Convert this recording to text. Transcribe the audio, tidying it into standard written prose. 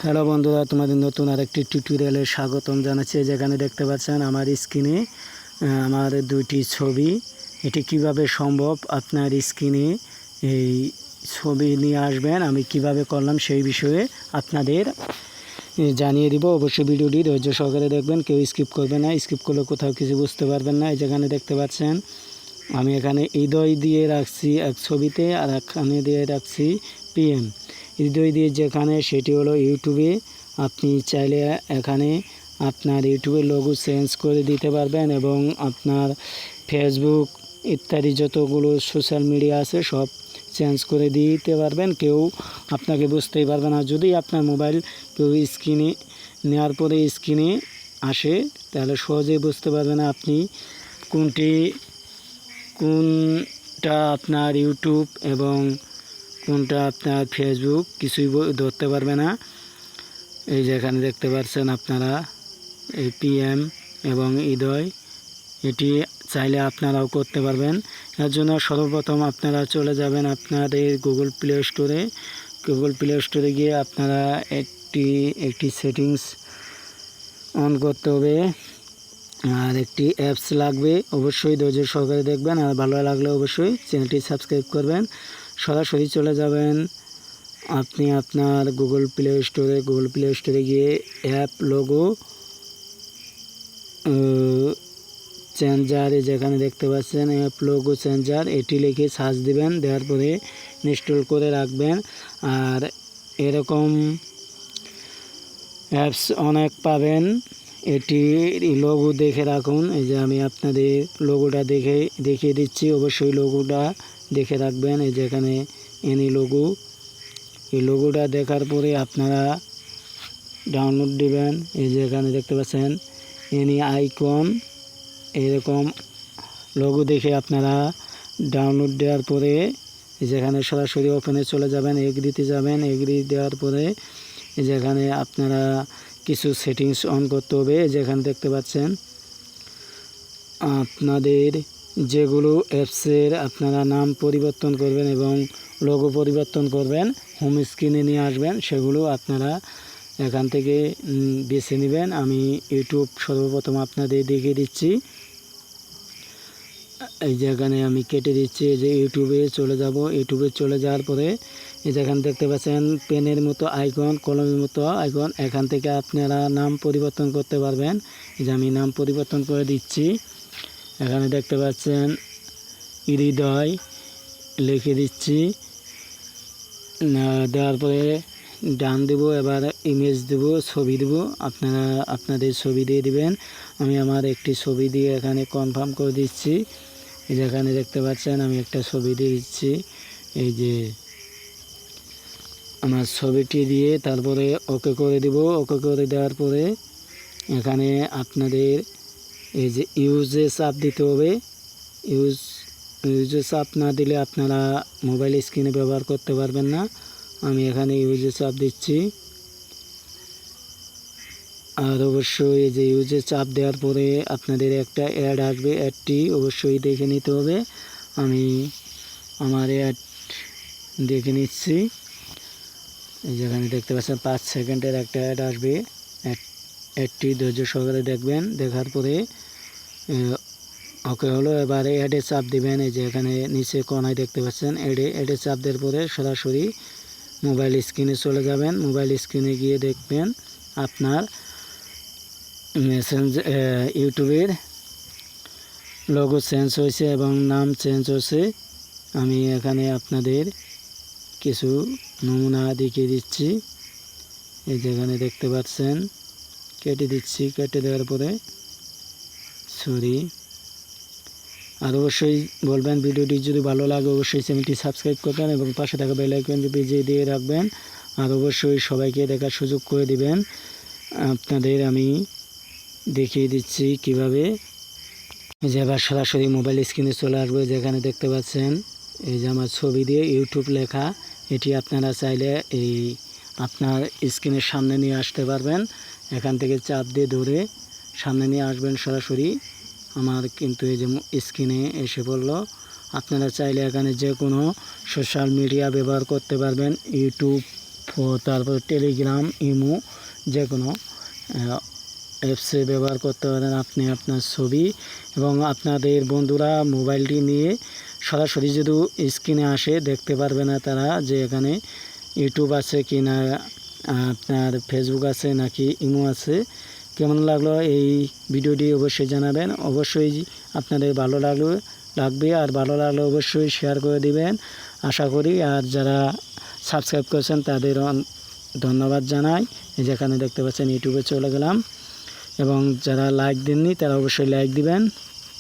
Hello বন্ধুরা, তোমাদের নতুন আরেকটি টিউটোরিয়ালে স্বাগতম জানাচ্ছি। যেখানে দেখতে পাচ্ছেন আমার স্ক্রিনে আমার দুইটি ছবি। এটি কিভাবে সম্ভব আপনার স্ক্রিনে এই ছবি নিয়ে আসবেন, আমি কিভাবে করলাম সেই বিষয়ে আপনাদের জানিয়ে দিব। অবশ্যই ভিডিওটি ধৈর্য সহকারে দেখবেন, কেউ স্কিপ করবে না। স্কিপ করলে কোথাও কিছু বুঝতে পারবেন না। এই যেখানে দেখতে পাচ্ছেন আমি এখানে হৃদয় দিয়ে রাখছি এক ছবিতে, আর এখানে দিয়ে রাখছি PM। হৃদয় দিয়ে যেখানে সেটি হলো ইউটিউবে। আপনি চাইলে এখানে আপনার ইউটিউবের লোগো চেঞ্জ করে দিতে পারবেন এবং আপনার ফেসবুক ইত্যাদি যতগুলো সোশ্যাল মিডিয়া আছে সব চেঞ্জ করে দিতে পারবেন। কেউ আপনাকে বুঝতেই পারবে না। যদি আপনার মোবাইল কেউ স্ক্রিনে নেওয়ার পরে স্ক্রিনে আসে তাহলে সহজেই বুঝতে পারবে না আপনি কোনটা আপনার ইউটিউব এবং কোনটা আপনার ফেসবুক, কিছুই ধরতে পারবে না। এই যেখানে দেখতে পাচ্ছেন আপনারা এই PM এবং হৃদয়, এটি চাইলে আপনারাও করতে পারবেন। এর জন্য সর্বপ্রথম আপনারা চলে যাবেন আপনাদের গুগল প্লে স্টোরে গিয়ে আপনারা একটি সেটিংস অন করতে হবে, আর একটি অ্যাপস লাগবে। অবশ্যই ধৈর্য সহকারে দেখবেন, আর ভালো লাগলে অবশ্যই চ্যানেলটি সাবস্ক্রাইব করবেন। সরাসরি চলে যাবেন আপনি আপনার গুগল প্লে স্টোরে গিয়ে অ্যাপ লোগো চেঞ্জার, যেখানে দেখতে পাচ্ছেন অ্যাপ লোগো চেঞ্জার, এটি লিখে সার্চ দিবেন। দেওয়ার পরে ইনস্টল করে রাখবেন। আর এরকম অ্যাপস অনেক পাবেন। এটির লোগো দেখে রাখুন। এই যে আমি আপনাদের লোগোটা দেখিয়ে দিচ্ছি, অবশ্যই লোগোটা দেখে রাখবেন। এই যেখানে এনি লোগো, এই লোগোটা দেখার পরে আপনারা ডাউনলোড দিবেন। এই যেখানে দেখতে পাচ্ছেন এনি আইকন, এরকম লোগো দেখে আপনারা ডাউনলোড দেওয়ার পরে যেখানে সরাসরি ওপেনে চলে যাবেন, এগ্রিতে যাবেন। এগ্রি দেওয়ার পরে যেখানে আপনারা কিছু সেটিংস অন করতে হবে। যেখানে দেখতে পাচ্ছেন আপনাদের যেগুলো অ্যাপসের আপনারা নাম পরিবর্তন করবেন এবং লোগো পরিবর্তন করবেন, হোম স্ক্রিনে নিয়ে আসবেন, সেগুলো আপনারা এখান থেকে বেছে নেবেন। আমি ইউটিউব সর্বপ্রথম আপনাদের দেখিয়ে দিচ্ছি। এই যেখানে আমি কেটে দিচ্ছি। এই যে ইউটিউবে চলে যাব। ইউটিউবে চলে যাওয়ার পরে এই যেখানে দেখতে পাচ্ছেন পেনের মতো আইকন, কলমের মতো আইকন, এখান থেকে আপনারা নাম পরিবর্তন করতে পারবেন। এই যে আমি নাম পরিবর্তন করে দিচ্ছি। এখানে দেখতে পাচ্ছেন হৃদয় লিখে দিচ্ছি। দেওয়ার পরে ডান দেব। এবার ইমেজ দেব, ছবি দেব। আপনারা আপনাদের ছবি দিয়ে দিবেন। আমি আমার একটি ছবি দিয়ে এখানে কনফার্ম করে দিচ্ছি। এই যেখানে দেখতে পাচ্ছেন আমি একটা ছবি দিয়ে দিচ্ছি। এই যে আমার ছবিটি দিয়ে তারপরে ওকে করে দিব। ওকে করে দেওয়ার পরে এখানে আপনাদের এই যে ইউজে চাপ দিতে হবে। ইউজে চাপ না দিলে আপনারা মোবাইল স্ক্রিনে ব্যবহার করতে পারবেন না। আমি এখানে ইউজে চাপ দিচ্ছি। আর অবশ্যই এই যে ইউজে চাপ দেওয়ার পরে আপনাদের একটা অ্যাড আসবে, অ্যাডটি অবশ্যই দেখে নিতে হবে। আমি আমার অ্যাড দেখে নিচ্ছি। এই যেখানে দেখতে পাচ্ছেন 5 সেকেন্ডের একটা অ্যাড আসবে। অ্যাডটি ধৈর্য সহকারে দেখবেন। দেখার পরে ওকে হলো। এবারে অ্যাডে চাপ দিবেন। এই যে এখানে নিচে কোনায় দেখতে পাচ্ছেন অ্যাডে চাপ দেওয়ার পরে সরাসরি মোবাইল স্ক্রিনে চলে যাবেন। মোবাইল স্ক্রিনে গিয়ে দেখবেন আপনার ইউটিউবের লোগো চেঞ্জ হয়েছে এবং নাম চেঞ্জ হয়েছে। আমি এখানে আপনাদের কিছু নমুনা দেখিয়ে দিচ্ছি। এই যেখানে দেখতে পাচ্ছেন কেটে দিচ্ছি। কেটে দেওয়ার পরে সরি। আর অবশ্যই বলবেন ভিডিওটি যদি ভালো লাগে অবশ্যই চ্যানেলটি সাবস্ক্রাইব করবেন এবং পাশে থাকা বেল আইকনটি বাজিয়ে দিয়ে রাখবেন। আর অবশ্যই সবাইকে দেখার সুযোগ করে দিবেন। আপনাদের আমি দেখিয়ে দিচ্ছি কিভাবে। যে এবার সরাসরি মোবাইল স্ক্রিনে চলে আসবে। যেখানে দেখতে পাচ্ছেন এই যে আমার ছবি দিয়ে ইউটিউব লেখা, এটি আপনারা চাইলে এই আপনার স্ক্রিনের সামনে নিয়ে আসতে পারবেন। এখান থেকে চাপ দিয়ে ধরে সামনে নিয়ে আসবেন সরাসরি। আমার কিন্তু এই যে স্ক্রিনে এসে পড়লো। আপনারা চাইলে এখানে যে কোনো সোশ্যাল মিডিয়া ব্যবহার করতে পারবেন। ইউটিউব তারপর টেলিগ্রাম, ইমো, যে কোনো অ্যাপসে ব্যবহার করতে পারেন আপনি আপনার ছবি। এবং আপনাদের বন্ধুরা মোবাইলটি নিয়ে সরাসরি যদি স্ক্রিনে আসে দেখতে পারবে না তারা যে এখানে ইউটিউব আছে কি না, আপনার ফেসবুক আছে নাকি ইমো আছে। কেমন লাগলো এই ভিডিওটি অবশ্যই জানাবেন। অবশ্যই আপনাদের ভালো লাগবে আর ভালো লাগলে অবশ্যই শেয়ার করে দিবেন আশা করি। আর যারা সাবস্ক্রাইব করেছেন তাদের ধন্যবাদ জানাই। এই যেখানে দেখতে পাচ্ছেন ইউটিউবে চলে গেলাম। এবং যারা লাইক দেননি তারা অবশ্যই লাইক দিবেন।